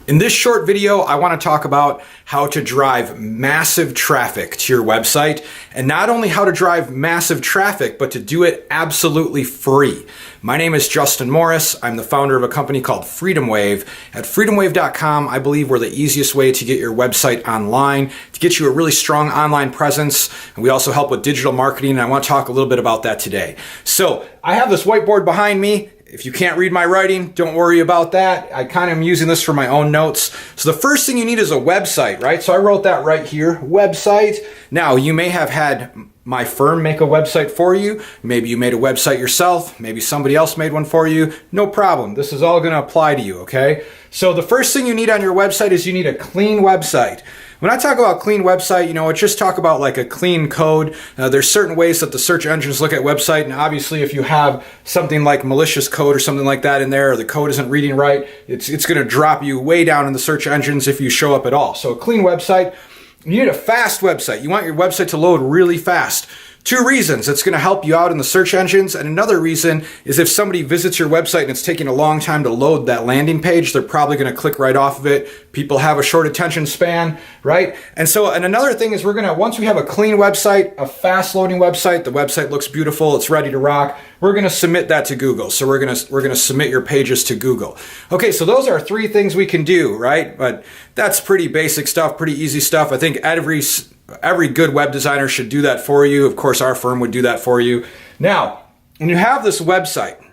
In this short video, I want to talk about how to drive massive traffic to your website, and not only how to drive massive traffic, but to do it absolutely free. My name is Justin Morris. I'm the founder of a company called FreedomWave. At freedomwave.com, I believe we're the easiest way to get your website online, to get you a really strong online presence, and we also help with digital marketing, and I want to talk a little bit about that today. So, I have this whiteboard behind me. If you can't read my writing, don't worry about that. I kind of am using this for my own notes. So the first thing you need is a website, right? So I wrote that right here, website. Now, you may have had my firm make a website for you. Maybe you made a website yourself. Maybe somebody else made one for you. No problem. This is all going to apply to you, okay? So the first thing you need on your website is you need a clean website. When I talk about clean website, it's just talk about like a clean code. There's certain ways that the search engines look at website, and obviously if you have something like malicious code or something like that in there, or the code isn't reading right, it's going to drop you way down in the search engines if you show up at all. So a clean website. You need a fast website. You want your website to load really fast. Two reasons. It's going to help you out in the search engines. And another reason is if somebody visits your website and it's taking a long time to load that landing page, they're probably going to click right off of it. People have a short attention span, right? And another thing is once we have a clean website, a fast loading website, the website looks beautiful, it's ready to rock, we're going to submit that to Google. So we're going to submit your pages to Google. Okay, so those are three things we can do, right? But that's pretty basic stuff, pretty easy stuff. I think every good web designer should do that for you. Of course, our firm would do that for you. Now, when you have this website,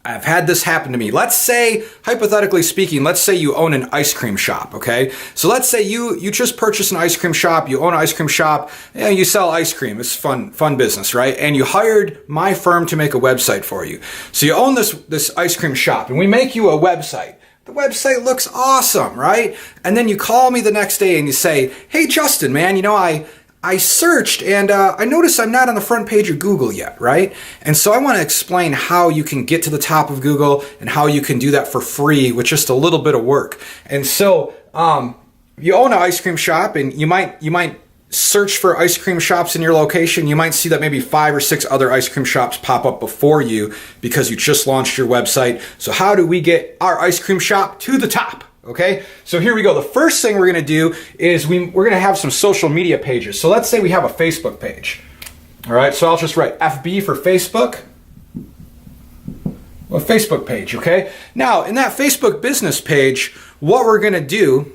I've had this happen to me. Let's say, hypothetically speaking, let's say you own an ice cream shop, okay? So let's say you just purchased an ice cream shop, you own an ice cream shop, and you sell ice cream. It's fun business, right? And you hired my firm to make a website for you. So you own this ice cream shop, and we make you a website. The website looks awesome, right? And then you call me the next day and you say, hey, Justin, man, I searched and I noticed I'm not on the front page of Google yet, right? And so I want to explain how you can get to the top of Google and how you can do that for free with just a little bit of work. And so you own an ice cream shop, and you might search for ice cream shops in your location. You might see that maybe 5 or 6 other ice cream shops pop up before you because you just launched your website. So how do we get our ice cream shop to the top? Okay, so here we go. The first thing we're going to do is we're going to have some social media pages. So let's say we have a Facebook page. All right, so I'll just write FB for Facebook. A Facebook page, okay? Now, in that Facebook business page, what we're going to do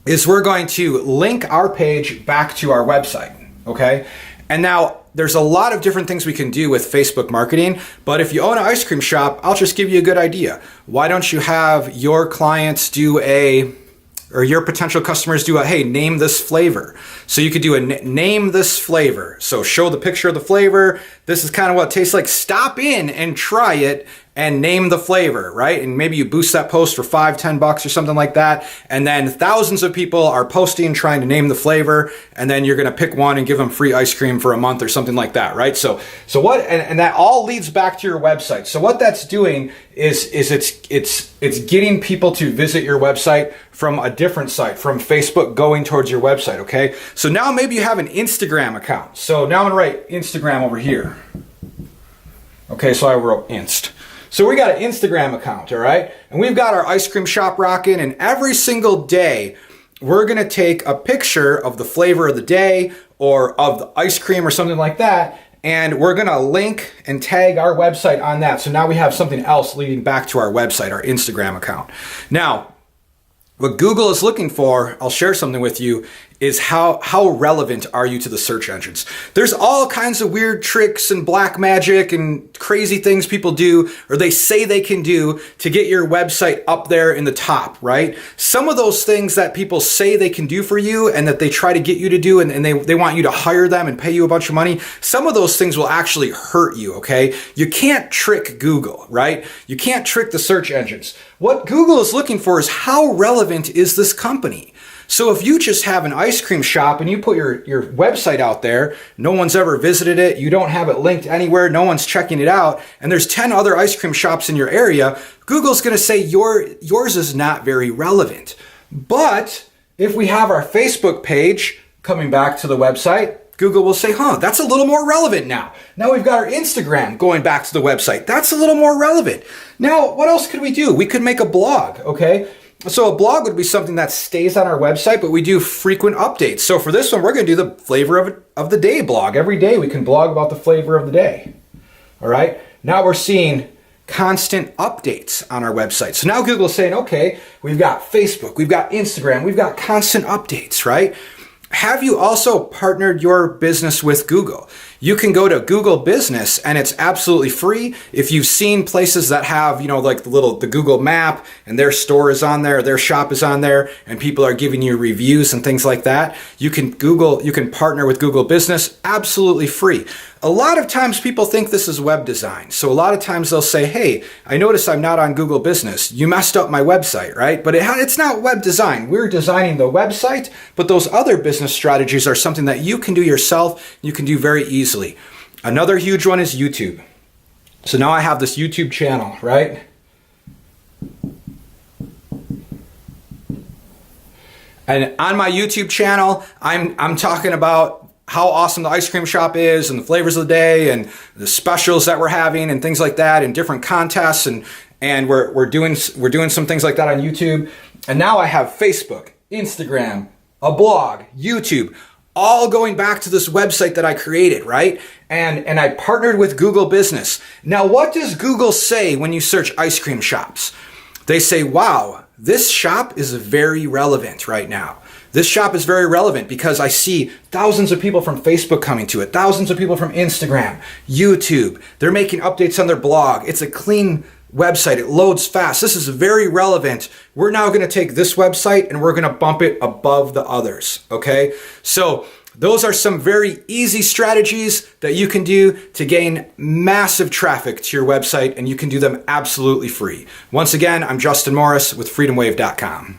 is we're going to link our page back to our website, okay? And now, there's a lot of different things we can do with Facebook marketing, but if you own an ice cream shop, I'll just give you a good idea. Why don't you have your clients or your potential customers do hey, name this flavor. So you could do a name this flavor. So show the picture of the flavor. This is kind of what it tastes like. Stop in and try it and name the flavor, right? And maybe you boost that post for $5, $10 or something like that. And then thousands of people are posting, trying to name the flavor. And then you're going to pick one and give them free ice cream for a month or something like that, right? So and that all leads back to your website. So what that's doing is it's getting people to visit your website from a different site, from Facebook going towards your website, okay? So now maybe you have an Instagram account. So now I'm going to write Instagram over here. Okay, so I wrote Inst. So we got an Instagram account, all right? And we've got our ice cream shop rocking, and every single day we're going to take a picture of the flavor of the day or of the ice cream or something like that, and we're going to link and tag our website on that. So now we have something else leading back to our website, our Instagram account. Now, what Google is looking for, I'll share something with you, is how relevant are you to the search engines. There's all kinds of weird tricks and black magic and crazy things people do, or they say they can do to get your website up there in the top, right? Some of those things that people say they can do for you and that they try to get you to do, and they want you to hire them and pay you a bunch of money, some of those things will actually hurt you, okay? You can't trick Google, right? You can't trick the search engines. What Google is looking for is how relevant is this company? So if you just have an ice cream shop and you put your website out there, no one's ever visited it, you don't have it linked anywhere, no one's checking it out, and there's 10 other ice cream shops in your area, Google's going to say yours is not very relevant. But if we have our Facebook page coming back to the website, Google will say, that's a little more relevant now. Now we've got our Instagram going back to the website. That's a little more relevant. Now, what else could we do? We could make a blog, okay? So a blog would be something that stays on our website, but we do frequent updates. So for this one, we're going to do the flavor of the day blog. Every day we can blog about the flavor of the day. All right. Now we're seeing constant updates on our website. So now Google's saying, okay, we've got Facebook, we've got Instagram, we've got constant updates, right? Have you also partnered your business with Google? You can go to Google Business and it's absolutely free. If you've seen places that have, like the Google map and their store is on there, their shop is on there, and people are giving you reviews and things like that, you can partner with Google Business absolutely free. A lot of times people think this is web design. So a lot of times they'll say, hey, I notice I'm not on Google Business. You messed up my website, right? But it's not web design. We're designing the website, but those other business strategies are something that you can do yourself. You can do very easily. Another huge one is YouTube. So now I have this YouTube channel, right? And on my YouTube channel, I'm talking about how awesome the ice cream shop is and the flavors of the day and the specials that we're having and things like that and different contests and we're doing some things like that on YouTube. And now I have Facebook, Instagram, a blog, YouTube, all going back to this website that I created, right? And I partnered with Google Business. Now, what does Google say when you search ice cream shops? They say, wow, this shop is very relevant right now. This shop is very relevant because I see thousands of people from Facebook coming to it, thousands of people from Instagram, YouTube. They're making updates on their blog. It's a clean website. It loads fast. This is very relevant. We're now going to take this website and we're going to bump it above the others. Okay. So those are some very easy strategies that you can do to gain massive traffic to your website, and you can do them absolutely free. Once again, I'm Justin Morris with freedomwave.com.